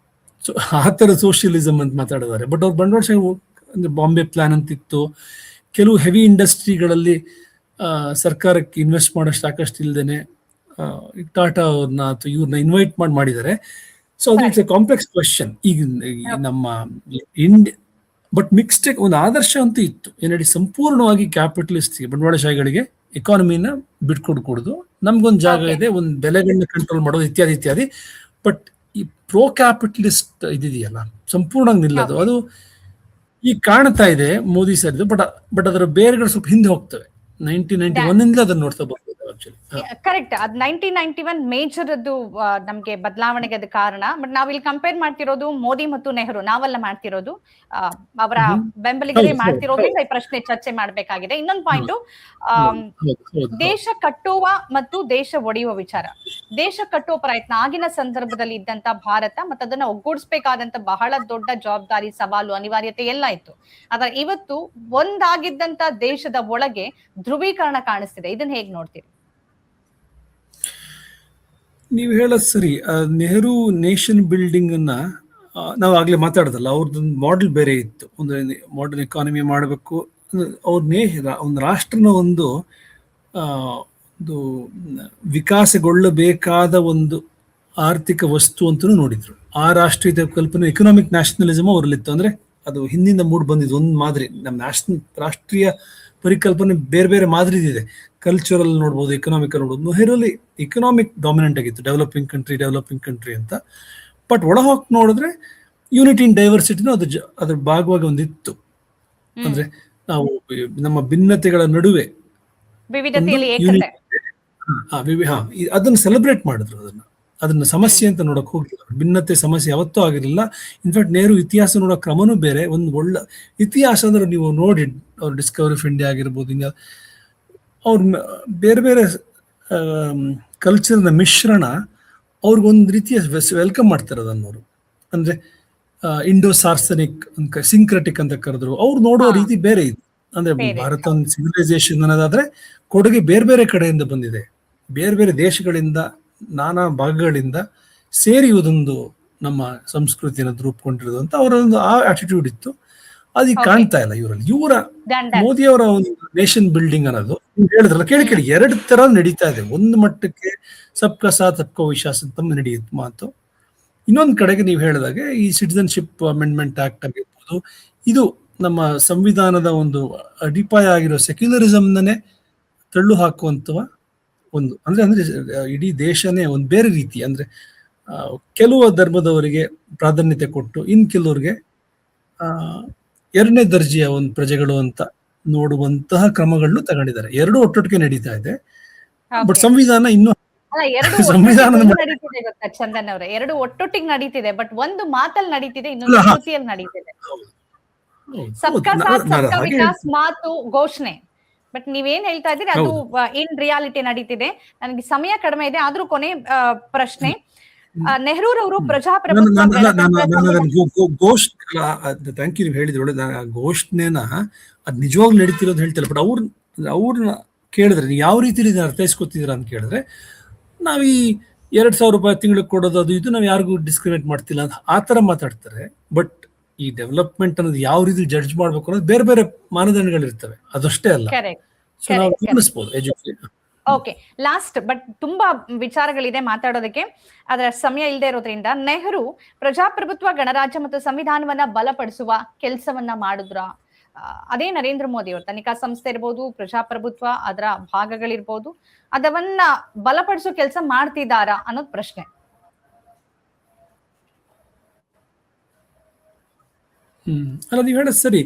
ಸೊ ಆ ಥರ ಸೋಷಿಯಲಿಸಮ್ ಅಂತ ಮಾತಾಡಿದ್ದಾರೆ. ಬಟ್ ಅವ್ರು ಬಂಡವಾಳಶಾಹಿ ಅಂದ್ರೆ ಬಾಂಬೆ ಪ್ಲಾನ್ ಅಂತಿತ್ತು. ಕೆಲವು ಹೆವಿ ಇಂಡಸ್ಟ್ರಿಗಳಲ್ಲಿ ಸರ್ಕಾರಕ್ಕೆ ಇನ್ವೆಸ್ಟ್ ಮಾಡೋಷ್ಟು ಸಾಕಷ್ಟು ಇಲ್ದೇನೆ ಟಾಟಾ ಅವ್ರನ್ನ ಅಥವಾ ಇವ್ರನ್ನ ಇನ್ವೈಟ್ ಮಾಡಿದ್ದಾರೆ. ಸೊ ಅದು ಇಟ್ಸ್ ಎ ಕಾಂಪ್ಲೆಕ್ಸ್ ಕ್ವೆಶನ್. ಈಗ ನಮ್ಮ ಬಟ್ ಮಿಕ್ಸ್ಡ್ ಒಂದು ಆದರ್ಶ ಅಂತೂ ಇತ್ತು. ಏನೇಳಿ ಸಂಪೂರ್ಣವಾಗಿ ಕ್ಯಾಪಿಟಲಿಸ್ಟ್ ಬಂಡವಾಳಶಾಹಿಗಳಿಗೆ ಎಕಾನಮಿನ ಬಿಟ್ಕೊಡ್ಕೂಡುದು, ನಮ್ಗೊಂದು ಜಾಗ ಇದೆ, ಒಂದು ಬೆಲೆಗಳನ್ನ ಕಂಟ್ರೋಲ್ ಮಾಡೋದು ಇತ್ಯಾದಿ ಇತ್ಯಾದಿ. ಬಟ್ ಈ ಪ್ರೋ ಕ್ಯಾಪಿಟಲಿಸ್ಟ್ ಇದೆಯಲ್ಲ, ಸಂಪೂರ್ಣವಾಗಿ ನಿಲ್ಲೋದು, ಅದು ಈಗ ಕಾಣ್ತಾ ಇದೆ ಮೋದಿ ಸರ್ದು. ಬಟ್ ಅದರ ಬೇರೆಗಳು ಸ್ವಲ್ಪ ಹಿಂದೆ ಹೋಗ್ತವೆ. 1991 ಅದನ್ನ ನೋಡ್ತಾ ಬರ್ಬೋದು. ಆಕ್ಚುಲಿ. ಕರೆಕ್ಟ್. ಅದ್ 1991 ಮೇಜರ್ ಅದು ನಮ್ಗೆ ಬದಲಾವಣೆಗೆ ಅದು ಕಾರಣ. ಬಟ್ ನಾವಿಲ್ಲಿ ಕಂಪೇರ್ ಮಾಡ್ತಿರೋದು ಮೋದಿ ಮತ್ತು ನೆಹರು, ನಾವೆಲ್ಲ ಮಾಡ್ತಿರೋದು ಅವರ ಬೆಂಬಲಿಗರೇ ಮಾಡ್ತಿರೋದ್ರಿಂದ ಈ ಪ್ರಶ್ನೆ ಚರ್ಚೆ ಮಾಡ್ಬೇಕಾಗಿದೆ. ಇನ್ನೊಂದು ಪಾಯಿಂಟ್, ದೇಶ ಕಟ್ಟುವ ಮತ್ತು ದೇಶ ಒಡೆಯುವ ವಿಚಾರ. ದೇಶ ಕಟ್ಟುವ ಪ್ರಯತ್ನ ಆಗಿನ ಸಂದರ್ಭದಲ್ಲಿ ಇದ್ದಂತ ಭಾರತ ಮತ್ತು ಅದನ್ನ ಒಗ್ಗೂಡಿಸಬೇಕಾದಂತ ಬಹಳ ದೊಡ್ಡ ಜವಾಬ್ದಾರಿ, ಸವಾಲು, ಅನಿವಾರ್ಯತೆ ಎಲ್ಲ ಇತ್ತು. ಆದ್ರೆ ಇವತ್ತು ಒಂದಾಗಿದ್ದಂತ ದೇಶದ ಒಳಗೆ ಧ್ರುವೀಕರಣ ಕಾಣಿಸ್ತಿದೆ. ಇದನ್ನ ಹೇಗ್ ನೋಡ್ತೀರಿ? ನೀವು ಹೇಳೋದು ಸರಿ. ನೆಹರು ನೇಷನ್ ಬಿಲ್ಡಿಂಗ್ ಅನ್ನ ನಾವು ಆಗ್ಲೇ ಮಾತಾಡೋದಲ್ಲ, ಅವ್ರದ್ದೊಂದು ಮಾಡೆಲ್ ಬೇರೆ ಇತ್ತು. ಒಂದು ಮಾಡರ್ನ್ ಎಕಾನಮಿ ಮಾಡಬೇಕು, ಒಂದು ರಾಷ್ಟ್ರನ ಒಂದು ವಿಕಾಸಗೊಳ್ಳಬೇಕಾದ ಒಂದು ಆರ್ಥಿಕ ವಸ್ತು ಅಂತಲೂ ನೋಡಿದ್ರು. ಆ ರಾಷ್ಟ್ರೀಯ ಕಲ್ಪನೆ ಎಕನಾಮಿಕ್ ನ್ಯಾಷನಲಿಸಮ್ ಅವರಲ್ಲಿತ್ತು. ಅಂದ್ರೆ ಅದು ಹಿಂದಿಂದ ಮೂಡ್ ಬಂದಿದ್ದು ಒಂದು ಮಾದರಿ. ನಮ್ಮ ರಾಷ್ಟ್ರೀಯ ಪರಿಕಲ್ಪನೆ ಬೇರೆ ಬೇರೆ ಮಾದರಿ ಇದೆ. ಕಲ್ಚರಲ್ ನೋಡ್ಬೋದು, ಎಕನಾಮಿಕಲ್ ನೋಡ್ಬೋದು. ನೆಹರಲ್ಲಿ ಎಕನಾಮಿಕ್ ಡಾಮಿನೆಂಟ್ ಆಗಿತ್ತು, ಡೆವಲಪಿಂಗ್ ಕಂಟ್ರಿ ಅಂತ. ಬಟ್ ಒಳಹೋಗಿ ನೋಡಿದ್ರೆ ಯೂನಿಟಿ ಇನ್ ಡೈವರ್ಸಿಟಿನೂ ಅದ್ರ ಭಾಗವಾಗಿ ಒಂದಿತ್ತು. ಅಂದ್ರೆ ನಾವು ನಮ್ಮ ಭಿನ್ನತೆಗಳ ನಡುವೆ ಅದನ್ನ ಸೆಲೆಬ್ರೇಟ್ ಮಾಡಿದ್ರು. ಅದನ್ನ ಸಮಸ್ಯೆ ಅಂತ ನೋಡಕ್ ಹೋಗಿಲ್ಲ. ಭಿನ್ನತೆ ಸಮಸ್ಯೆ ಯಾವತ್ತೂ ಆಗಿರಲಿಲ್ಲ. ಇನ್ಫ್ಯಾಕ್ಟ್ ನೆಹರು ಇತಿಹಾಸ ನೋಡೋ ಕ್ರಮನೂ ಬೇರೆ. ಒಂದು ಒಳ್ಳೆ ಇತಿಹಾಸ ಅಂದ್ರೆ ನೀವು ನೋಡಿ, ಅವ್ರ ಡಿಸ್ಕವರಿ ಆಫ್ ಇಂಡಿಯಾ ಆಗಿರ್ಬೋದು, ಅವ್ರ ಬೇರೆ ಬೇರೆ ಕಲ್ಚರ್ನ ಮಿಶ್ರಣ ಅವ್ರಿಗೊಂದು ರೀತಿಯ ವೆಲ್ಕಮ್ ಮಾಡ್ತಾರೆ ಅದನ್ನವರು. ಅಂದ್ರೆ ಇಂಡೋ ಸಾರ್ಸನಿಕ್, ಸಿಂಕ್ರೆಟಿಕ್ ಅಂತ ಕರೆದ್ರು. ಅವ್ರು ನೋಡೋ ರೀತಿ ಬೇರೆ ಇದೆ. ಅಂದ್ರೆ ಭಾರತ ಒಂದು ಸಿವಿಲೈಸೇಷನ್ ಅನ್ನೋದಾದ್ರೆ ಕೊಡುಗೆ ಬೇರೆ ಬೇರೆ ಕಡೆಯಿಂದ ಬಂದಿದೆ. ಬೇರೆ ಬೇರೆ ದೇಶಗಳಿಂದ, ನಾನಾ ಭಾಗಗಳಿಂದ ಸೇರಿ ಇದೊಂದು ನಮ್ಮ ಸಂಸ್ಕೃತಿಯನ್ನು ರೂಪುಗೊಂಡಿರೋದು ಅಂತ ಅವರೊಂದು ಆ ಆಟಿಟ್ಯೂಡ್ ಇತ್ತು. ಅದಕ್ಕೆ ಕಾಣ್ತಾ ಇಲ್ಲ ಇವರಲ್ಲಿ. ಮೋದಿಯವರ ಒಂದು ನೇಷನ್ ಬಿಲ್ಡಿಂಗ್ ಅನ್ನೋದು ಹೇಳಿದ್ರಲ್ಲ, ಕೇಳಿ ಎರಡು ತರ ನಡೀತಾ ಇದೆ. ಒಂದು ಮಟ್ಟಕ್ಕೆ ಸಬ್ಕಾ ಸಾಥ್ ಸಬ್ಕಾ ವಿಶ್ವಾಸ್ ಅಂತ ನಡೆಯುತ್ತೆ ಮಾತು. ಇನ್ನೊಂದು ಕಡೆಗೆ ನೀವು ಹೇಳಿದಾಗೆ ಈ ಸಿಟಿಸನ್ಶಿಪ್ ಅಮೆಂಡ್ಮೆಂಟ್ ಆಕ್ಟ್ ಆಗಿರ್ಬೋದು, ಇದು ನಮ್ಮ ಸಂವಿಧಾನದ ಒಂದು ಅಡಿಪಾಯ ಆಗಿರೋ ಸೆಕ್ಯುಲರಿಸಮ್ನೇ ತಳ್ಳು ಹಾಕುವಂತ ಒಂದು, ಅಂದ್ರೆ ಇಡೀ ದೇಶನೇ ಒಂದು ಬೇರೆ ರೀತಿ. ಅಂದ್ರೆ ಕೆಲವು ಧರ್ಮದವರಿಗೆ ಪ್ರಾಧಾನ್ಯತೆ ಕೊಟ್ಟು ಇನ್ ಕೆಲವರಿಗೆ ಎರಡನೇ ದರ್ಜೆಯ ಒಂದು ಪ್ರಜೆಗಳು ಅಂತ ನೋಡುವಂತಹ ಕ್ರಮಗಳನ್ನು ತಗೊಂಡಿದ್ದಾರೆ. ಎರಡು ಒಟ್ಟೊಟ್ಟಿಗೆ ನಡೀತಾ ಇದೆ. ಬಟ್ ಸಂವಿಧಾನ ಇನ್ನೂ ಚಂದನ್ ಅವರೇ, ಎರಡು ಒಟ್ಟೊಟ್ಟಿಗೆ ನಡೀತಿದೆ. ಬಟ್ ಒಂದು ಮಾತಲ್ಲಿ ನಡೀತಿದೆ, ಇನ್ನೊಂದು ಕೃತಿಯಲ್ಲಿ ನಡೀತಿದೆ. ಸಬ್ಕಾ ಸಾಥ್ ಸಬ್ಕಾ ವಿಕಾಸ್ ಮಾತು ಘೋಷಣೆ. ಬಟ್ ನೀವೇನ್ ಹೇಳ್ತಾ ಇದ್ದೀರಿ ಅದು ಇನ್ ರಿಯಾಲಿಟಿ ನಡೀತಿದೆ. ನನಗೆ ಸಮಯ ಕಡಿಮೆ ಇದೆ, ಆದ್ರೂ ಕೊನೆ ಪ್ರಶ್ನೆ, ನೆಹರೂರವರು ಪ್ರಜಾಪ್ರಭುತ್ವ ಥ್ಯಾಂಕ್ ಯು. ನೀವು ಹೇಳಿದ್ರೆ ಒಳ್ಳೆ ಘೋಷಣೆನ ಅದ್ ನಿಜವಾಗ್ಲೂ ನಡೀತಿರೋದು ಹೇಳ್ತಿಲ್ಲ. ಬಟ್ ಅವ್ರನ್ನ ಕೇಳಿದ್ರೆ ನೀವು ಯಾವ ರೀತಿ ಅರ್ಥೈಸ್ಕೊತಿದ್ದೀರಾ ಅಂತ ಕೇಳಿದ್ರೆ, ನಾವ್ ಈ 2,000 ರೂಪಾಯಿ ತಿಂಗಳಿಗೆ ಕೊಡೋದು ಅದು ಇದು ನಾವು ಯಾರಿಗೂ ಡಿಸ್ಕ್ರಿಮಿನೇಟ್ ಮಾಡ್ತಿಲ್ಲ ಅಂತ ಆ ತರ ಮಾತಾಡ್ತಾರೆ. ಬಟ್ ಈ ಡೆವಲಪ್ಮೆಂಟ್ ಅನ್ನೋದು ಯಾವ ರೀತಿ ಜಡ್ಜ್ ಮಾಡ್ಬೇಕು ಅನ್ನೋದು ಬೇರೆ ಬೇರೆ ಮಾನದಂಡಗಳಿರ್ತವೆ, ಅದಷ್ಟೇ ಅಲ್ಲ. ಸೊ ನಾವು ಗಮನಿಸಬಹುದು ಎಜುಕೇಶನ್. ಓಕೆ, ಲಾಸ್ಟ್ ಬಟ್ ತುಂಬಾ ವಿಚಾರಗಳಿದೆ ಮಾತಾಡೋದಕ್ಕೆ, ಅದರ ಸಮಯ ಇಲ್ಲದೆ ಇರೋದ್ರಿಂದ, ನೆಹರು ಪ್ರಜಾಪ್ರಭುತ್ವ, ಗಣರಾಜ್ಯ ಮತ್ತು ಸಂವಿಧಾನವನ್ನ ಬಲಪಡಿಸುವ ಕೆಲಸವನ್ನ ಮಾಡಿದ್ರ? ಅದೇ ನರೇಂದ್ರ ಮೋದಿ ಅವರು ತನಿಖಾ ಸಂಸ್ಥೆ ಇರ್ಬೋದು, ಪ್ರಜಾಪ್ರಭುತ್ವ ಅದರ ಭಾಗಗಳಿರ್ಬೋದು, ಅದವನ್ನ ಬಲಪಡಿಸೋ ಕೆಲಸ ಮಾಡ್ತಿದ್ದಾರಾ ಅನ್ನೋದು ಪ್ರಶ್ನೆ. ಅಲ್ಲ, ನೀವು ಹೇಳೋದು ಸರಿ.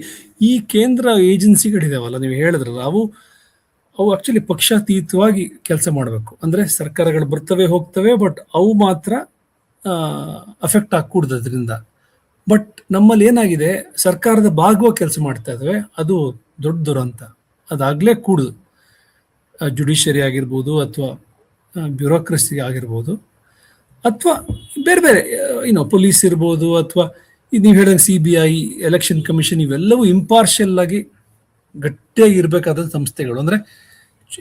ಈ ಕೇಂದ್ರ ಏಜೆನ್ಸಿಗಳಿದಾವಲ್ಲ, ನೀವು ಹೇಳಿದ್ರಲ್ಲ, ಅವು ಆಕ್ಚುಲಿ ಪಕ್ಷಾತೀತವಾಗಿ ಕೆಲಸ ಮಾಡಬೇಕು. ಅಂದ್ರೆ ಸರ್ಕಾರಗಳು ಬರ್ತವೆ ಹೋಗ್ತವೆ, ಬಟ್ ಅವು ಮಾತ್ರ ಅಫೆಕ್ಟ್ ಆಗ್ಕೂಡ್ದು ಅದರಿಂದ. ಬಟ್ ನಮ್ಮಲ್ಲಿ ಏನಾಗಿದೆ, ಸರ್ಕಾರದ ಭಾಗವಾಗಿ ಕೆಲಸ ಮಾಡ್ತಾ ಇದಾವೆ, ಅದು ದೊಡ್ಡ ದುರಂತ. ಅದಾಗ್ಲೇ ಕೂಡುದು. ಜುಡಿಷಿಯರಿ ಆಗಿರ್ಬೋದು, ಅಥವಾ ಬ್ಯೂರೋಕ್ರಸಿ ಆಗಿರ್ಬೋದು, ಅಥವಾ ಬೇರೆ ಬೇರೆ ಪೊಲೀಸ್ ಇರ್ಬೋದು, ಅಥವಾ ನೀವು ಹೇಳಿದಂಗೆ CBI, ಎಲೆಕ್ಷನ್ ಕಮಿಷನ್, ಇವೆಲ್ಲವೂ ಇಂಪಾರ್ಷಿಯಲ್ ಆಗಿ ಗಟ್ಟಿಯಾಗಿ ಇರಬೇಕಾದ ಸಂಸ್ಥೆಗಳು. ಅಂದ್ರೆ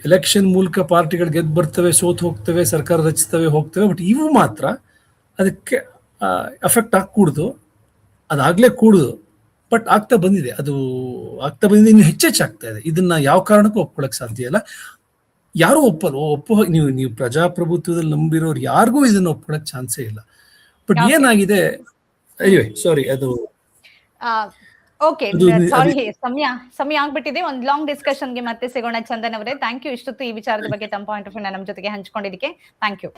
ಎಲೆಕ್ಷನ್ ಮೂಲಕ ಪಾರ್ಟಿಗಳು ಗೆದ್ದು ಬರ್ತವೆ, ಸೋತ್ ಹೋಗ್ತವೆ, ಸರ್ಕಾರ ರಚಿಸ್ತವೆ, ಹೋಗ್ತವೆ. ಬಟ್ ಇವು ಮಾತ್ರ ಅದಕ್ಕೆ ಅಫೆಕ್ಟ್ ಆಗ್ಕೂಡ್ದು. ಅದಾಗ್ಲೇ ಕೂಡುದು. ಬಟ್ ಆಗ್ತಾ ಬಂದಿದೆ, ಇನ್ನು ಹೆಚ್ಚೆಚ್ಚಾಗ್ತಾ ಇದೆ. ಇದನ್ನ ಯಾವ ಕಾರಣಕ್ಕೂ ಒಪ್ಕೊಳಕ್ ಸಾಧ್ಯ ಇಲ್ಲ. ಯಾರು ನೀವು ಪ್ರಜಾಪ್ರಭುತ್ವದಲ್ಲಿ ನಂಬಿರೋರು ಯಾರಿಗೂ ಇದನ್ನ ಒಪ್ಕೊಳಕ್ ಚಾನ್ಸೇ ಇಲ್ಲ. ಬಟ್ ಏನಾಗಿದೆ, ಸಾರಿ, ಅದು ಓಕೆ, ಸಾರಿ, ಸಮಯ ಆಗ್ಬಿಟ್ಟಿದೆ. ಒಂದು ಲಾಂಗ್ ಡಿಸ್ಕಷನ್ಗೆ ಮತ್ತೆ ಸಿಗೋಣ. ಚಂದನ್ ಅವರೇ, ಥ್ಯಾಂಕ್ ಯು. ಇಷ್ಟೊತ್ತು ಈ ವಿಚಾರದ ಬಗ್ಗೆ ತಮ್ಮ ಪಾಯಿಂಟ್ ಆಫ್ ವ್ಯೂ ನಮ್ಮ ಜೊತೆಗೆ ಹಂಚ್ಕೊಂಡಿದ್ದಕ್ಕೆ ಥ್ಯಾಂಕ್ ಯು.